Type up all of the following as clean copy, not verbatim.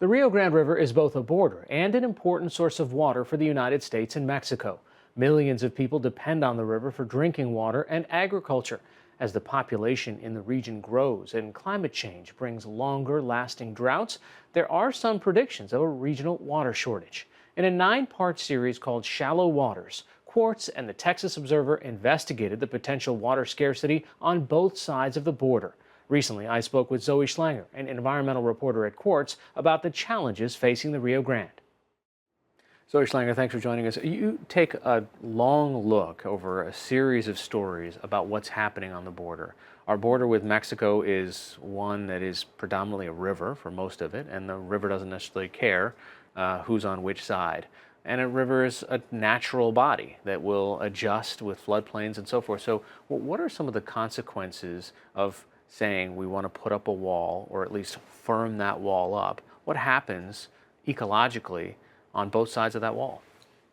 The Rio Grande River is both a border and an important source of water for the United States and Mexico. Millions of people depend on the river for drinking water and agriculture. As the population in the region grows and climate change brings longer lasting droughts, there are some predictions of a regional water shortage. In a 9-part series called Shallow Waters, Quartz and the Texas Observer investigated the potential water scarcity on both sides of the border. Recently, I spoke with Zoe Schlanger, an environmental reporter at Quartz, about the challenges facing the Rio Grande. Zoe Schlanger, thanks for joining us. You take a long look over a series of stories about what's happening on the border. Our border with Mexico is one that is predominantly a river for most of it, and the river doesn't necessarily care who's on which side. And a river is a natural body that will adjust with floodplains and so forth. So what are some of the consequences of saying we want to put up a wall, or at least firm that wall up? What happens ecologically on both sides of that wall?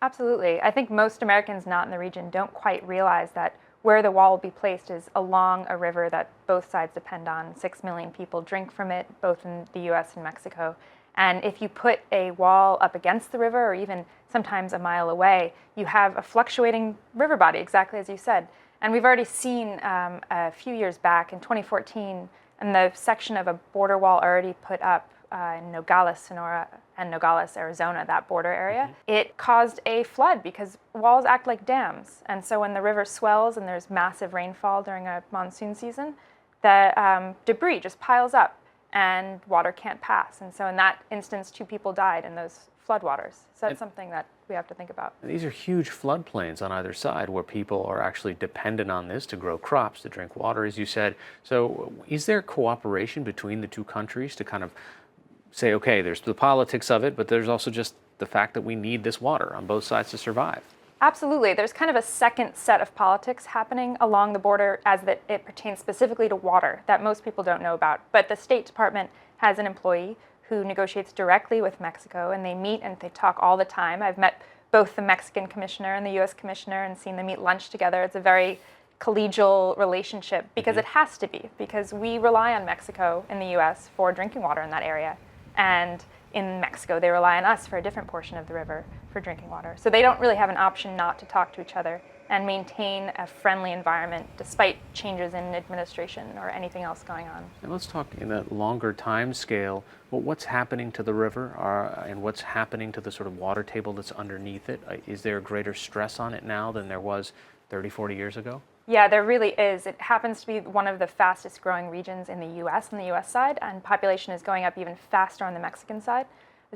Absolutely. I think most Americans not in the region don't quite realize that where the wall will be placed is along a river that both sides depend on. 6 million people drink from it, both in the US and Mexico. And if you put a wall up against the river, or even sometimes a mile away, you have a fluctuating river body, exactly as you said. And we've already seen a few years back in 2014, in the section of a border wall already put up in Nogales, Sonora, and Nogales, Arizona, that border area, it caused a flood because walls act like dams. And so when the river swells and there's massive rainfall during a monsoon season, the debris just piles up and water can't pass. And so in that instance, 2 people died in those floodwaters. So that's something that we have to think about. These are huge floodplains on either side where people are actually dependent on this to grow crops, to drink water, as you said. So is there cooperation between the two countries to kind of say, okay, there's the politics of it, but there's also just the fact that we need this water on both sides to survive? Absolutely. There's kind of a second set of politics happening along the border as that it pertains specifically to water that most people don't know about. But the State Department has an employee who negotiates directly with Mexico, and they meet and they talk all the time. I've met both the Mexican commissioner and the US commissioner and seen them eat lunch together. It's a very collegial relationship because it has to be, because we rely on Mexico in the US for drinking water in that area. And in Mexico, they rely on us for a different portion of the river for drinking water. So they don't really have an option not to talk to each other and maintain a friendly environment despite changes in administration or anything else going on. And let's talk in a longer time scale. Well, what's happening to the river and what's happening to the sort of water table that's underneath it? Is there greater stress on it now than there was 30, 40 years ago? Yeah, there really is. It happens to be one of the fastest growing regions in the US, on the US side, and population is going up even faster on the Mexican side.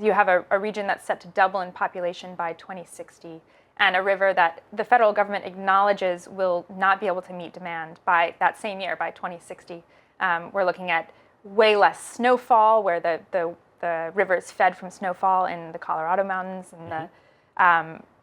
You have a region that's set to double in population by 2060, and a river that the federal government acknowledges will not be able to meet demand by that same year, by 2060. We're looking at way less snowfall, where the river is fed from snowfall in the Colorado mountains, and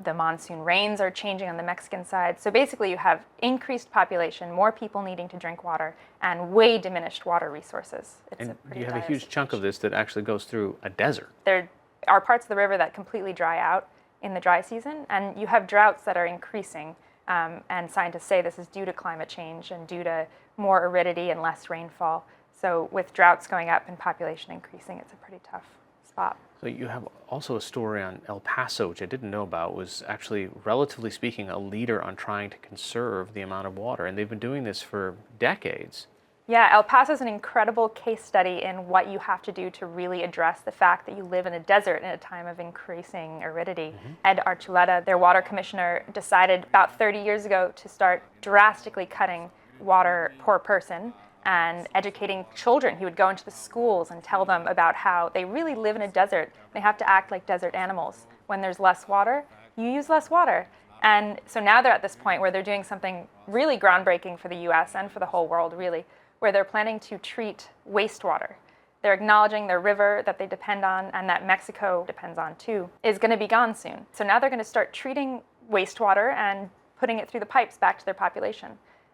the monsoon rains are changing on the Mexican side. So basically you have increased population, more people needing to drink water, and way diminished water resources. And you have a huge chunk of this that actually goes through a desert. There are parts of the river that completely dry out in the dry season, and you have droughts that are increasing. And scientists say this is due to climate change and due to more aridity and less rainfall. So with droughts going up and population increasing, it's a pretty tough spot. So you have also a story on El Paso, which I didn't know about, was actually, relatively speaking, a leader on trying to conserve the amount of water. And they've been doing this for decades. Yeah, El Paso is an incredible case study in what you have to do to really address the fact that you live in a desert in a time of increasing aridity. Ed Archuleta, their water commissioner, decided about 30 years ago to start drastically cutting water per person and educating children. He would go into the schools and tell them about how they really live in a desert. They have to act like desert animals. When there's less water, you use less water. And so now they're at this point where they're doing something really groundbreaking for the US and for the whole world, really, where they're planning to treat wastewater. They're acknowledging their river that they depend on and that Mexico depends on too is going to be gone soon. So now they're going to start treating wastewater and putting it through the pipes back to their population.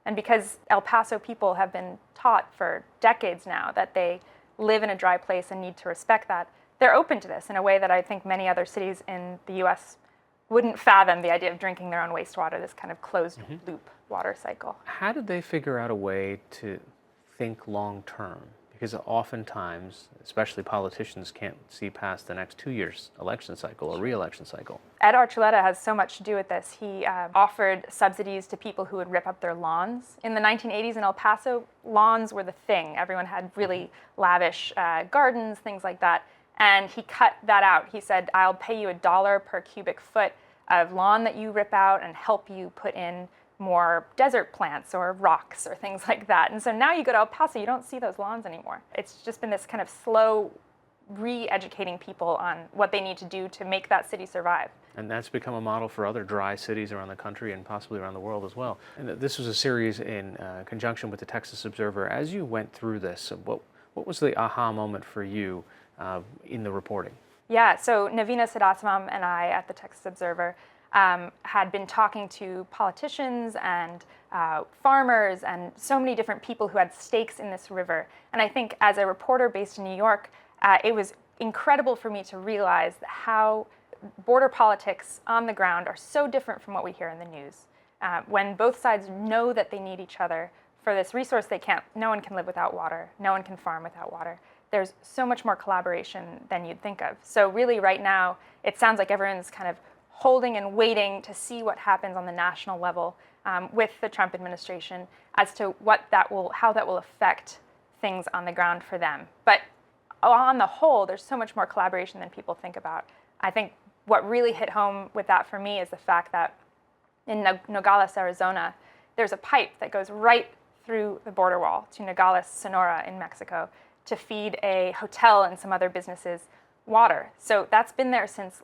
And because El Paso people have been taught for decades now that they live in a dry place and need to respect that, they're open to this in a way that I think many other cities in the US wouldn't fathom the idea of drinking their own wastewater, this kind of closed loop water cycle. How did they figure out a way to think long term? because oftentimes, especially politicians, can't see past the next 2 years election cycle or re-election cycle. Ed Archuleta has so much to do with this. He offered subsidies to people who would rip up their lawns. In the 1980s in El Paso, lawns were the thing. Everyone had really lavish gardens, things like that. And he cut that out. He said, I'll pay you $1 per cubic foot of lawn that you rip out and help you put in more desert plants or rocks or things like that. And so now you go to El Paso, you don't see those lawns anymore. It's just been this kind of slow re-educating people on what they need to do to make that city survive. And that's become a model for other dry cities around the country and possibly around the world as well. And this was a series in conjunction with the Texas Observer. As you went through this, what was the aha moment for you in the reporting? Yeah, so Navina Siddhasamam and I at the Texas Observer had been talking to politicians and farmers and so many different people who had stakes in this river. And I think as a reporter based in New York, it was incredible for me to realize how border politics on the ground are so different from what we hear in the news. When both sides know that they need each other for this resource, no one can live without water, no one can farm without water. There's so much more collaboration than you'd think of. So really right now, it sounds like everyone's kind of holding and waiting to see what happens on the national level with the Trump administration as to how that will affect things on the ground for them. But on the whole, there's so much more collaboration than people think about. I think what really hit home with that for me is the fact that in Nogales, Arizona, there's a pipe that goes right through the border wall to Nogales, Sonora in Mexico to feed a hotel and some other businesses water. So that's been there since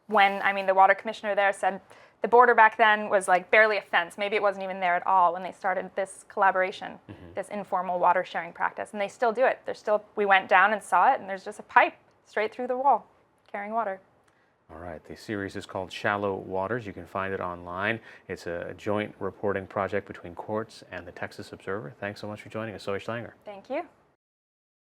the water commissioner there said the border back then was like barely a fence. Maybe it wasn't even there at all when they started this collaboration, this informal water sharing practice. And they still do it. We went down and saw it, and there's just a pipe straight through the wall carrying water. All right, the series is called Shallow Waters. You can find it online. It's a joint reporting project between Quartz and the Texas Observer. Thanks so much for joining us, Zoe Schlanger. Thank you.